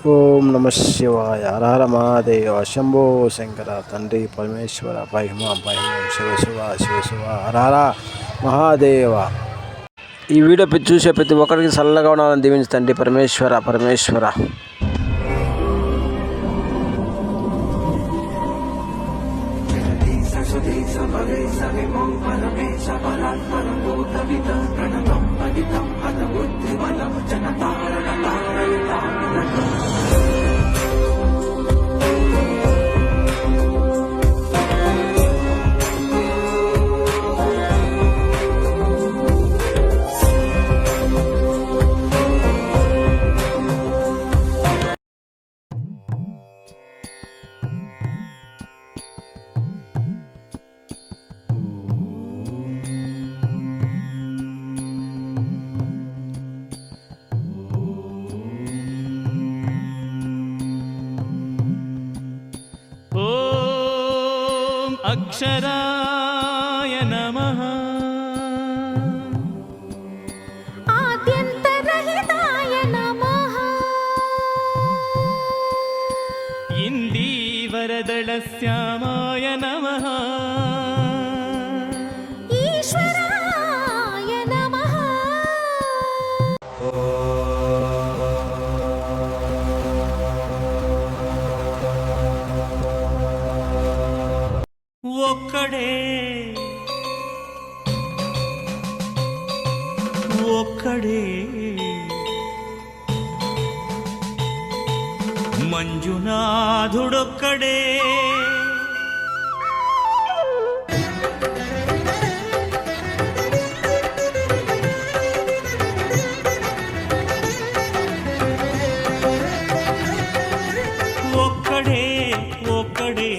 ఓం నమ శివాయ. హర హర మహాదేవ. శంభో శంకర. తండ్రి పరమేశ్వర. పైమ శివ శివ శివ శివ. హర హర మహాదేవ. ఈ వీడియో చూసే ప్రతి ఒక్కరికి చల్లగా ఉండాలని దీవించి తండ్రి పరమేశ్వర పరమేశ్వర. అక్షరాయ నమః. ఆద్యంతరహితాయ నమః. ఇందీవరదళశ్యామాయ నమః. ఈశ్వరాయ నమః. ఒక్కడే ఒక్కడే మంజునాథుడొక్కడే. ఒక్కడే ఒక్కడే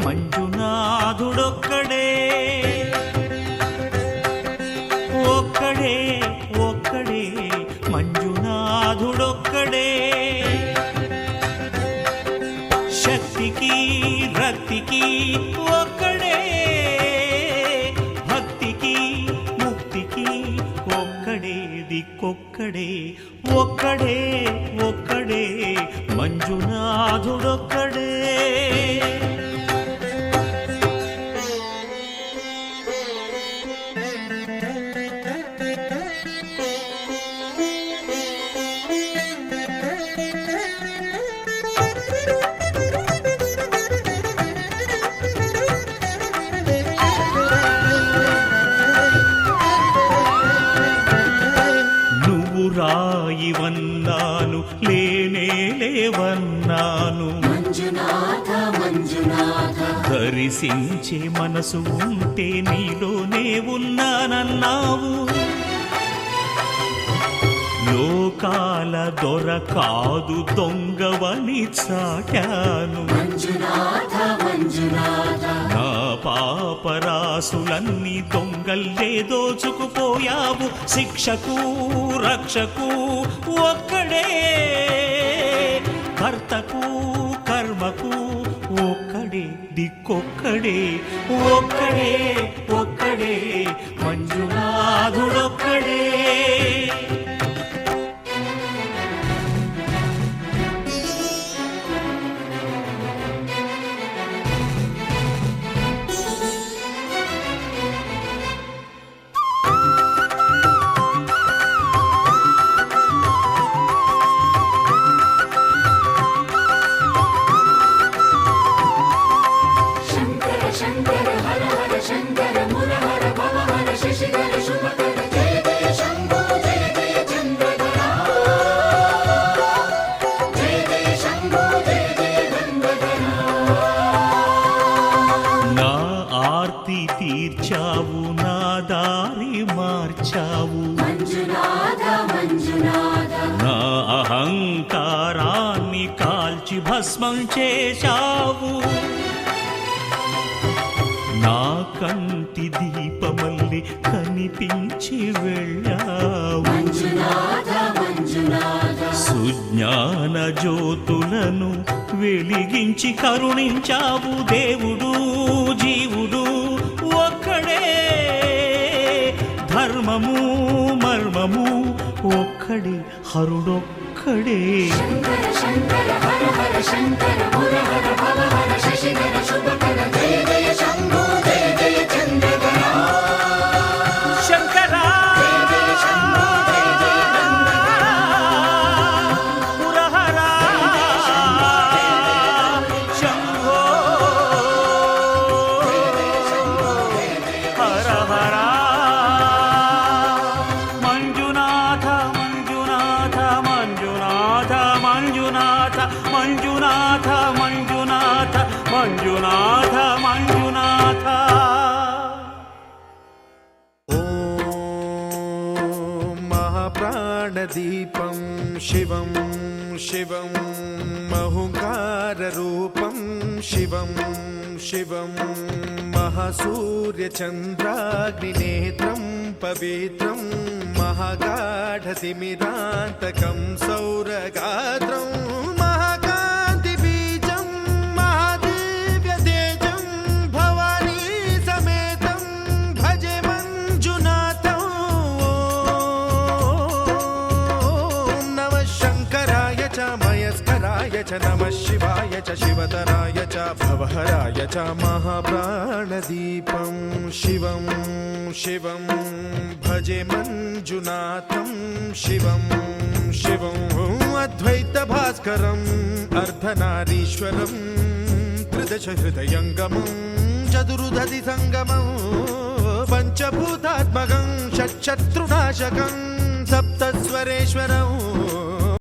మంజునాథుడొక్కడే. ఒక్కడే ఒక్కడే మంజునాథుడొక్కడే. శక్తికి రక్తికి ఒక్కడే. భక్తికి ముక్తికి ఒక్కడే. దిక్కొక్కడే ఒక్కడే ఒక్కడే మంజునాథుడొక్కడే. రాయివన్నాను లేనే లేవన్నాను. దర్శించే మనసు ఉంటే నీలోనే ఉన్నానన్నావు. లోకాల దొర కాదు దొంగవని చాటాను. నా పాపరాసులన్నీ దొంగల్లే దోచుకుపోయావు. శిక్షకు రక్షకు ఒక్కడే. కర్తకు కర్మకు ఒక్కడే. దిక్కొక్కడే ఒక్కడే ఒక్కడే మంజునాథుడొక్కడే. తీర్చావు నా దారి మార్చావు. నా అహంకారాన్ని కాల్చి భస్మం చేశావు. నా కంటి దీపమల్లి కనిపించి వెళ్ళావు. సుజ్ఞాన జ్యోతులను వెలిగించి కరుణించావు. దేవుడు జీవుడు ఒక్కడే. ధర్మము మర్మము ఒక్కడే. హరుడొక్కడే. శంకర శంకర శంకర మురహర భవహర శశిధర శుభకర జయ జయ శంభో జయ జయ చంద్రధర శంకరా జయ జయ శంభో జయ జయ నందధర పురహరా శంభో హర హర మంజునాథ మంజునాథ మంజునాథ మంజునాథ మంజునాథ మంజునాథ మంజునాథ మంజునాథ ॐ महाप्राणदीपं शिवं शिवं महुङ्काररूपं शिवं शिवं महासूर्यचन्द्राग्निनेत्रं पवित्रं महागाढतिमिरान्तकं सौरगात्रं महाकान्तिबीजं महादिव्यतेजं भवानी समेतं भजे मञ्जुनाथं ॐ नमः शङ्कराय च मयस्कराय च नमः शिवाय च शिवतराय च भवहराय च महाप्राणदीपं शिवं शिवं भजे मञ्जुनाथं शिवं शिवं अद्वैतभास्करम् अर्धनारीश्वरं त्रिदशहृदयङ्गमं चतुर्दधि सङ्गमं पञ्चभूतात्मकं षट्शत्रुनाशकं सप्तस्वरेश्वरम्